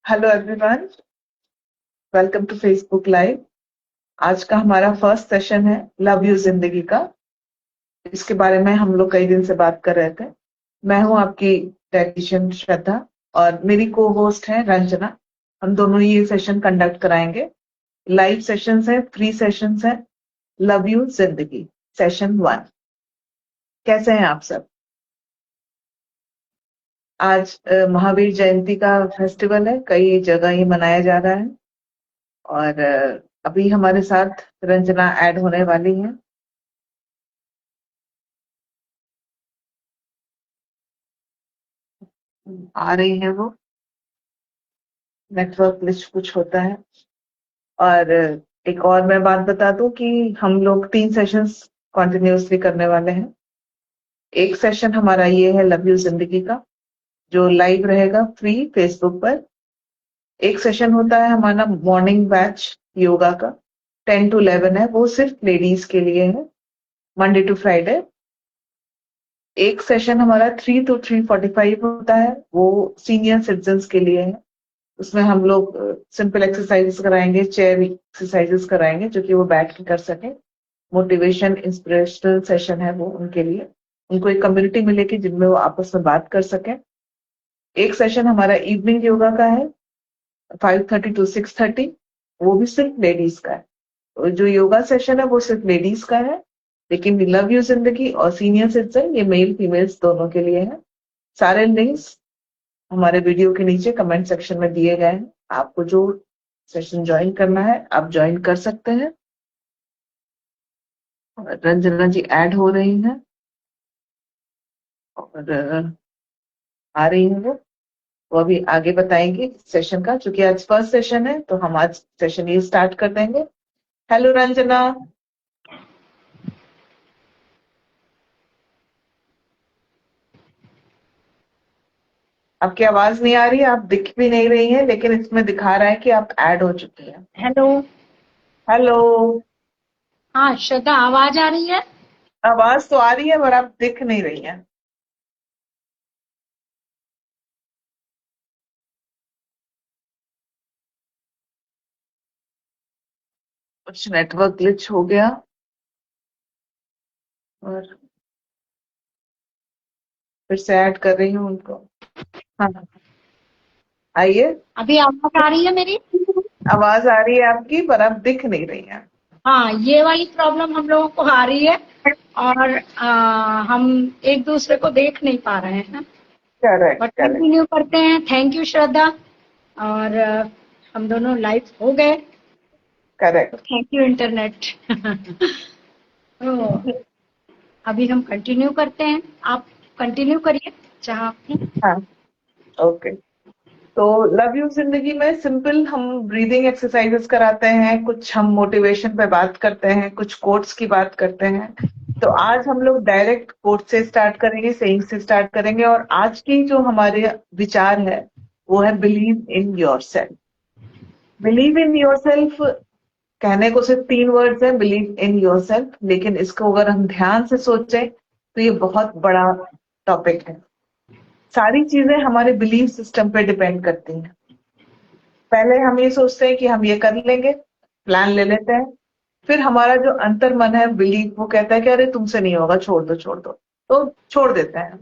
Hello everyone, welcome to Facebook live. आज का हमारा फर्स्ट सेशन है लव यू जिंदगी का। इसके बारे में हम लोग कई दिन से बात कर रहे थे। मैं हूं आपकी डायटिशियन श्रद्धा और मेरी को होस्ट है रंजना। हम दोनों ये सेशन कंडक्ट कराएंगे। लाइव सेशंस है, फ्री सेशंस है। लव यू जिंदगी सेशन 1। कैसे हैं आप सब? आज महावीर जयंती का फेस्टिवल है, कई जगह ये मनाया जा रहा है और अभी हमारे साथ रंजना ऐड होने वाली है। आ रही है वो, नेटवर्क ग्लिच कुछ होता है। और एक और मैं बात बता दूं कि हम लोग 3 सेशंस कॉन्टिन्यूसली करने वाले हैं। एक सेशन हमारा ये है लव यू जिंदगी का, जो लाइव रहेगा फ्री फेसबुक पर। एक सेशन होता है हमारा मॉर्निंग बैच योगा का, 10 to 11 है, वो सिर्फ लेडीज के लिए है, मंडे टू फ्राइडे। एक सेशन हमारा 3 to 3:45 होता है, वो सीनियर सिटीजन्स के लिए है। उसमें हम लोग सिंपल एक्सरसाइजेस कराएंगे, चेयर एक्सरसाइजेस कराएंगे जो कि वो बैठ के कर सके। मोटिवेशन इंस्पिरेशनल सेशन है वो उनके लिए। उनको एक कम्युनिटी मिलेगी जिनमें वो आपस में बात कर सके। एक सेशन हमारा इवनिंग योगा का है, 5:30 to 6:30, वो भी सिर्फ लेडीज का है। तो जो योगा सेशन है वो सिर्फ लेडीज का है, लेकिन लव यू जिंदगी और सीनियर सिटीजन ये मेल फीमेल्स दोनों के लिए है। सारे लिंक्स हमारे वीडियो के नीचे कमेंट सेक्शन में दिए गए हैं। आपको जो सेशन ज्वाइन करना है आप ज्वाइन कर सकते हैं। रंजना जी ऐड हो रही हैं और आ रही हैं वो अभी आगे बताएंगे सेशन का। चूंकि आज फर्स्ट सेशन है तो हम आज सेशन ये स्टार्ट कर देंगे। हेलो रंजना। आपकी आवाज नहीं आ रही है, आप दिख भी नहीं रही हैं, लेकिन इसमें दिखा रहा है कि आप ऐड हो चुकी हैं। हेलो। हेलो। हाँ श्रद्धा, आवाज आ रही है? आवाज तो आ रही है पर आप दिख नहीं रही हैं। कुछ नेटवर्क ग्लिच हो गया और फिर से ऐड कर रही हूँ उनको। हाँ, आइए। अभी आवाज आ रही है मेरी? आवाज आ रही है आपकी पर आप दिख नहीं रही हैं। हाँ, ये वाली प्रॉब्लम हम लोगों को आ रही है और हम एक दूसरे को देख नहीं पा रहे हैं। करेक्ट बट करेक्ट कंटिन्यू करते हैं। थैंक यू श्रद्धा। और हम दोनों लाइव हो गए, तो करेक्ट। Thank you internet. तो अभी हम कंटिन्यू करते हैं। आप कंटिन्यू करिए जहाँ आपने। हाँ, ओके। तो लव यू जिंदगी में सिंपल हम ब्रीदिंग एक्सरसाइजेस कराते हैं, कुछ हम मोटिवेशन पे बात करते हैं, कुछ कोट्स की बात करते हैं। तो आज हम लोग डायरेक्ट कोट से स्टार्ट करेंगे, सेइंग से स्टार्ट करेंगे। और आज की जो हमारे विचार है वो है believe in yourself. Believe in yourself कहने को सिर्फ 3 वर्ड्स हैं, बिलीव इन योरसेल्फ, लेकिन इसको अगर हम ध्यान से सोचें तो ये बहुत बड़ा टॉपिक है। सारी चीजें हमारे बिलीव सिस्टम पे डिपेंड करती हैं। पहले हम ये सोचते हैं कि हम ये कर लेंगे, प्लान ले लेते हैं। फिर हमारा जो अंतर मन है बिलीव, वो कहता है कि अरे तुमसे नहीं होगा, छोड़ दो छोड़ दो, तो छोड़ देते हैं।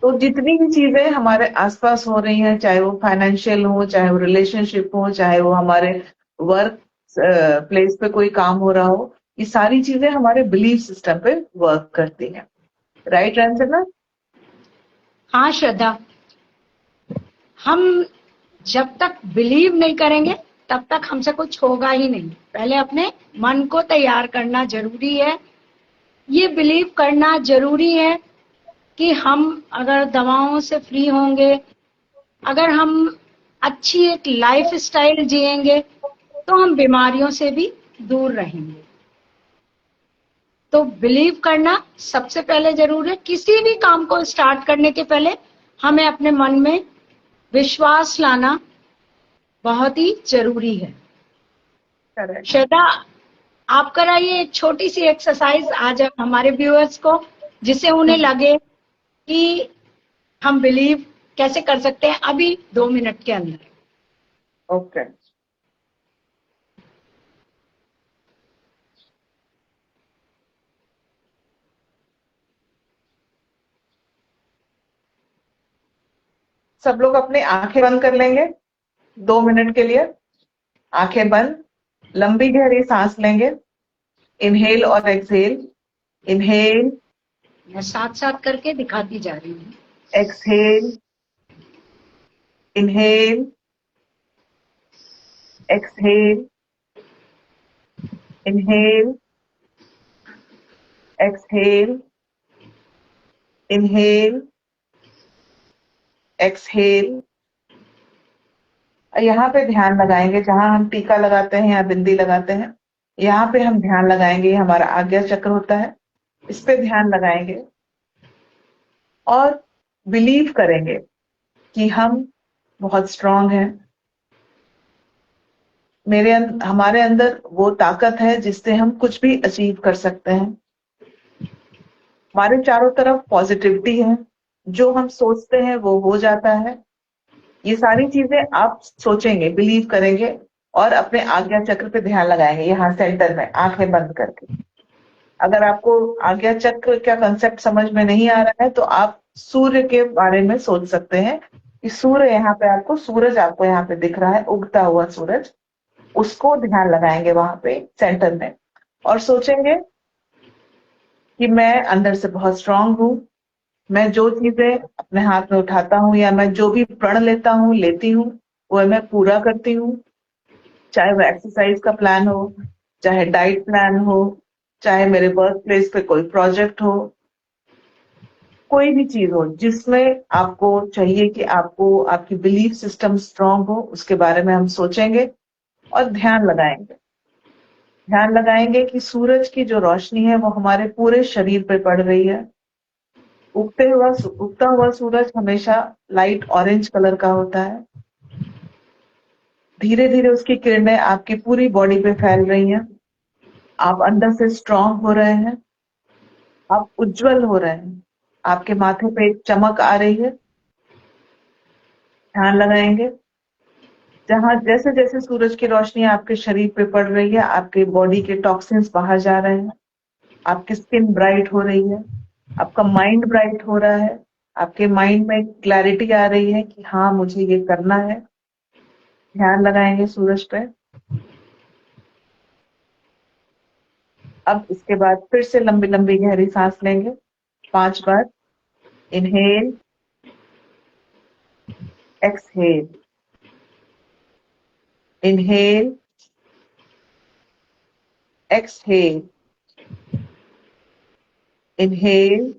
तो जितनी भी चीजें हमारे आसपास हो रही हैं, चाहे वो फाइनेंशियल हो, चाहे वो रिलेशनशिप हो, चाहे वो हमारे वर्क प्लेस पे कोई काम हो रहा हो, ये सारी चीजें हमारे बिलीव सिस्टम पे वर्क करती हैं। राइट रंजना? हाँ श्रद्धा, हम जब तक बिलीव नहीं करेंगे तब तक हमसे कुछ होगा ही नहीं। पहले अपने मन को तैयार करना जरूरी है। ये बिलीव करना जरूरी है कि हम अगर दवाओं से फ्री होंगे, अगर हम अच्छी एक लाइफ स्टाइल जिएंगे, तो हम बीमारियों से भी दूर रहेंगे। तो बिलीव करना सबसे पहले जरूरी है। किसी भी काम को स्टार्ट करने के पहले हमें अपने मन में विश्वास लाना बहुत ही जरूरी है। करेक्ट। श्रद्धा, आप कराइए एक छोटी सी एक्सरसाइज आज हमारे व्यूअर्स को, जिससे उन्हें लगे कि हम बिलीव कैसे कर सकते हैं अभी 2 मिनट के अंदर। ओके। सब लोग अपनी आंखें बंद कर लेंगे 2 मिनट के लिए। आंखें बंद, लंबी गहरी सांस लेंगे। इनहेल और एक्सहेल। इनहेल, मैं साथ साथ करके दिखाती जा रही हूँ। Exhale, inhale, exhale, inhale, exhale, inhale, exhale. यहाँ पे ध्यान लगाएंगे जहां हम टीका लगाते हैं या बिंदी लगाते हैं, यहाँ पे हम ध्यान लगाएंगे। हमारा आज्ञा चक्र होता है, इस पे ध्यान लगाएंगे और बिलीव करेंगे कि हम बहुत स्ट्रांग हैं। हमारे अंदर वो ताकत है जिससे हम कुछ भी अचीव कर सकते हैं। हमारे चारों तरफ पॉजिटिविटी है, जो हम सोचते हैं वो हो जाता है। ये सारी चीजें आप सोचेंगे, बिलीव करेंगे और अपने आज्ञा चक्र पे ध्यान लगाएंगे, यहाँ सेंटर में आंखें बंद करके। अगर आपको आज्ञा चक्र का कंसेप्ट समझ में नहीं आ रहा है तो आप सूर्य के बारे में सोच सकते हैं कि सूर्य यहाँ पे सूरज आपको यहाँ पे दिख रहा है, उगता हुआ सूरज। उसको ध्यान लगाएंगे वहां पे सेंटर में और सोचेंगे कि मैं अंदर से बहुत स्ट्रांग हूँ। मैं जो चीजें अपने हाथ में उठाता हूँ या मैं जो भी प्रण लेती हूँ वो मैं पूरा करती हूँ। चाहे वो एक्सरसाइज का प्लान हो, चाहे डाइट प्लान हो, चाहे मेरे वर्क प्लेस पे कोई प्रोजेक्ट हो, कोई भी चीज हो जिसमें आपको चाहिए कि आपकी बिलीफ सिस्टम स्ट्रांग हो, उसके बारे में हम सोचेंगे और ध्यान लगाएंगे। ध्यान लगाएंगे कि सूरज की जो रोशनी है वो हमारे पूरे शरीर पे पड़ रही है। उगता हुआ सूरज हमेशा लाइट ऑरेंज कलर का होता है। धीरे धीरे उसकी किरणें आपकी पूरी बॉडी पे फैल रही हैं। आप अंदर से स्ट्रांग हो रहे हैं, आप उज्जवल हो रहे हैं, आपके माथे पे एक चमक आ रही है। ध्यान लगाएंगे जहां जैसे जैसे सूरज की रोशनी आपके शरीर पे पड़ रही है, आपके बॉडी के टॉक्सिन्स बाहर जा रहे हैं, आपकी स्किन ब्राइट हो रही है, आपका माइंड ब्राइट हो रहा है, आपके माइंड में क्लैरिटी आ रही है कि हाँ मुझे ये करना है। ध्यान लगाएंगे सूरज पे। अब इसके बाद फिर से लंबी लंबी गहरी सांस लेंगे 5 बार। Inhale, exhale, inhale, exhale, inhale,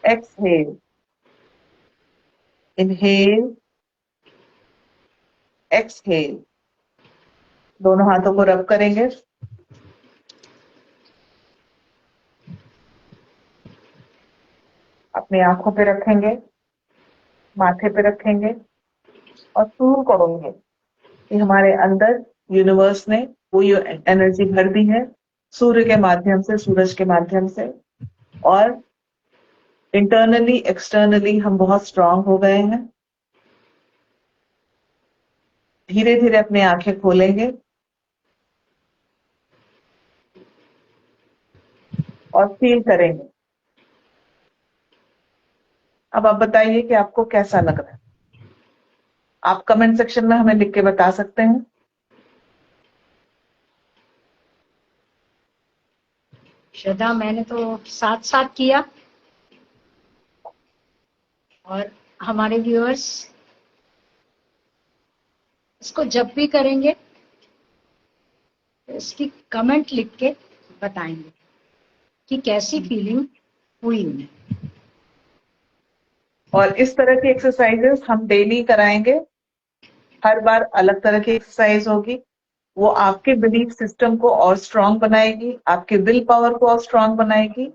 exhale, inhale, exhale. दोनों हाथों को रब करेंगे। अपनी आंखों पे रखेंगे, माथे पे रखेंगे और फील करेंगे कि हमारे अंदर यूनिवर्स ने वो एनर्जी भर दी है सूर्य के माध्यम से, सूरज के माध्यम से, और इंटरनली एक्सटर्नली हम बहुत स्ट्रांग हो गए हैं। धीरे धीरे अपनी आंखें खोलेंगे और फील करेंगे। अब आप बताइए कि आपको कैसा लग रहा है। आप कमेंट सेक्शन में हमें लिख के बता सकते हैं। श्रद्धा, मैंने तो साथ साथ किया और हमारे व्यूअर्स इसको जब भी करेंगे तो इसकी कमेंट लिख के बताएंगे कि कैसी फीलिंग हुई उन्हें। और इस तरह की एक्सरसाइजेस हम डेली कराएंगे। हर बार अलग तरह की एक्सरसाइज होगी। वो आपके बिलीफ सिस्टम को और स्ट्रांग बनाएगी, आपके विल पावर को और स्ट्रांग बनाएगी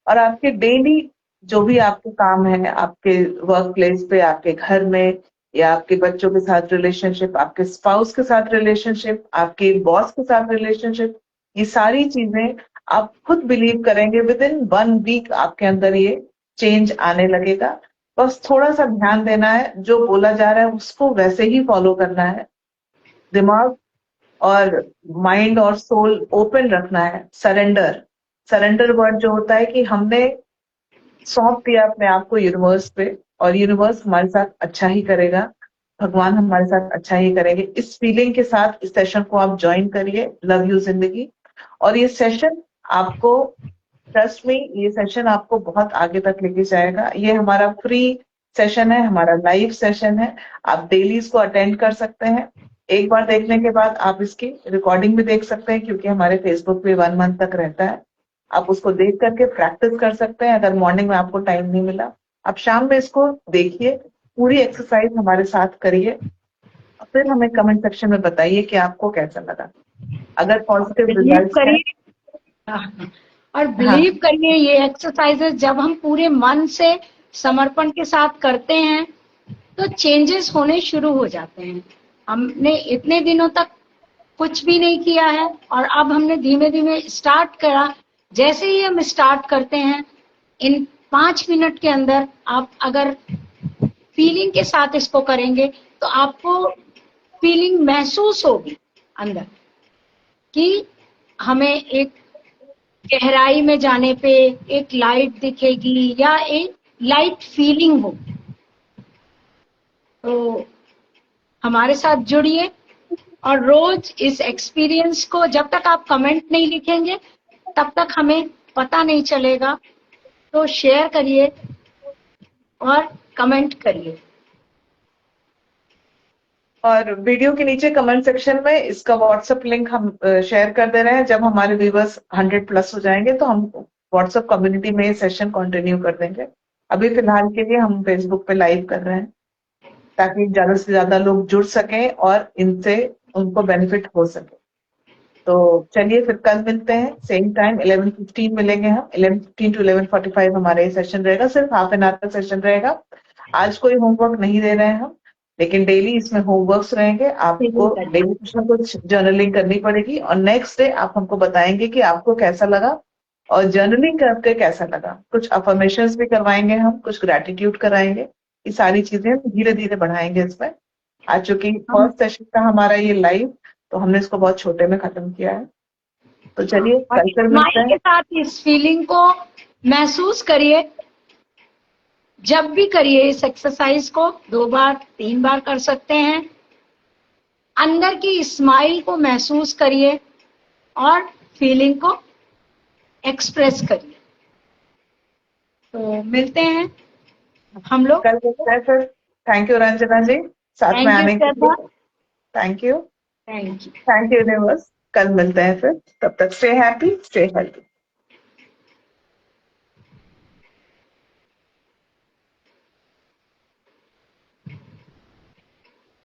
और आपके डेली जो भी आपके काम है, आपके वर्क प्लेस पे, आपके घर में या आपके बच्चों के साथ रिलेशनशिप, आपके स्पाउस के साथ रिलेशनशिप, आपके बॉस के साथ रिलेशनशिप, ये सारी चीजें आप खुद बिलीव करेंगे विद इन 1 वीक आपके अंदर ये चेंज आने लगेगा। बस थोड़ा सा ध्यान देना है, जो बोला जा रहा है उसको वैसे ही फॉलो करना है। दिमाग और माइंड और सोल ओपन रखना है। सरेंडर, सरेंडर वर्ड जो होता है कि हमने सौंप दिया अपने आप को यूनिवर्स पे, और यूनिवर्स हमारे साथ अच्छा ही करेगा, भगवान हमारे साथ अच्छा ही करेंगे। इस फीलिंग के साथ इस सेशन को आप ज्वाइन करिए, लव यू जिंदगी। और ये सेशन आपको, ट्रस्ट में, ये सेशन आपको बहुत आगे तक लेके जाएगा। ये हमारा फ्री सेशन है, हमारा लाइव सेशन है। आप डेली इसको अटेंड कर सकते हैं। एक बार देखने के बाद आप इसकी रिकॉर्डिंग भी देख सकते हैं, क्योंकि हमारे फेसबुक पे 1 मंथ तक रहता है। आप उसको देख करके प्रैक्टिस कर सकते हैं। अगर मॉर्निंग में आपको टाइम नहीं मिला, आप शाम में इसको देखिए, पूरी एक्सरसाइज हमारे साथ करिए, और फिर हमें कमेंट सेक्शन में बताइए कि आपको कैसा लगा। अगर पॉजिटिव बिलीव रिजल्ट्स हैं। करिए। हाँ, और हाँ, बिलीव करिए, ये एक्सरसाइजेस जब हम पूरे मन से समर्पण के साथ करते हैं तो चेंजेस होने शुरू हो जाते हैं। हमने इतने दिनों तक कुछ भी नहीं किया है, और अब हमने धीमे धीमे स्टार्ट करा। जैसे ही हम स्टार्ट करते हैं, इन 5 मिनट के अंदर आप अगर फीलिंग के साथ इसको करेंगे तो आपको फीलिंग महसूस होगी अंदर, कि हमें एक गहराई में जाने पे एक लाइट दिखेगी या एक लाइट फीलिंग होगी। तो हमारे साथ जुड़िए, और रोज इस एक्सपीरियंस को, जब तक आप कमेंट नहीं लिखेंगे तब तक हमें पता नहीं चलेगा। तो शेयर करिए और कमेंट करिए। और वीडियो के नीचे कमेंट सेक्शन में इसका व्हाट्सएप लिंक हम शेयर कर दे रहे हैं। जब हमारे व्यूवर्स 100+ हो जाएंगे तो हम व्हाट्सएप कम्युनिटी में ये सेशन कंटिन्यू कर देंगे। अभी फिलहाल के लिए हम फेसबुक पे लाइव कर रहे हैं, ताकि ज्यादा से ज्यादा लोग जुड़ सकें और इनसे उनको बेनिफिट हो सके। तो चलिए फिर कल मिलते हैं, सेम टाइम 11:15 मिलेंगे हम। 11:15 to 11:45 हमारा ये सेशन रहेगा, सिर्फ हाफ एन आवर का सेशन रहेगा। आज कोई होमवर्क नहीं दे रहे हैं हम, लेकिन डेली इसमें होमवर्क्स रहेंगे। आपको डेली कुछ ना कुछ जर्नलिंग करनी पड़ेगी, और नेक्स्ट डे आप हमको बताएंगे कि आपको कैसा लगा और जर्नलिंग करके कैसा लगा। कुछ अफर्मेशंस भी करवाएंगे हम, कुछ ग्रेटिट्यूड कराएंगे। ये सारी चीजें धीरे धीरे बढ़ाएंगे इसमें। आज चूंकि हम फर्स्ट सेशन था हमारा ये लाइव, तो हमने इसको बहुत छोटे में खत्म किया है। तो चलिए और कल फिर मिलते स्माइल हैं। के साथ इस फीलिंग को महसूस करिए। जब भी करिए इस एक्सरसाइज को, 2 बार 3 बार कर सकते हैं। अंदर की स्माइल को महसूस करिए और फीलिंग को एक्सप्रेस करिए। तो मिलते हैं हम लोग। कल मिलते हैं फिर। थैंक यू रंजना जी, साथ में थैंक यू आने के श्रद्धा। लिए। Thank you. Thank you. Thank you universe. कल मिलते हैं फिर, तब तक स्टे हैप्पी, स्टे हेल्थी।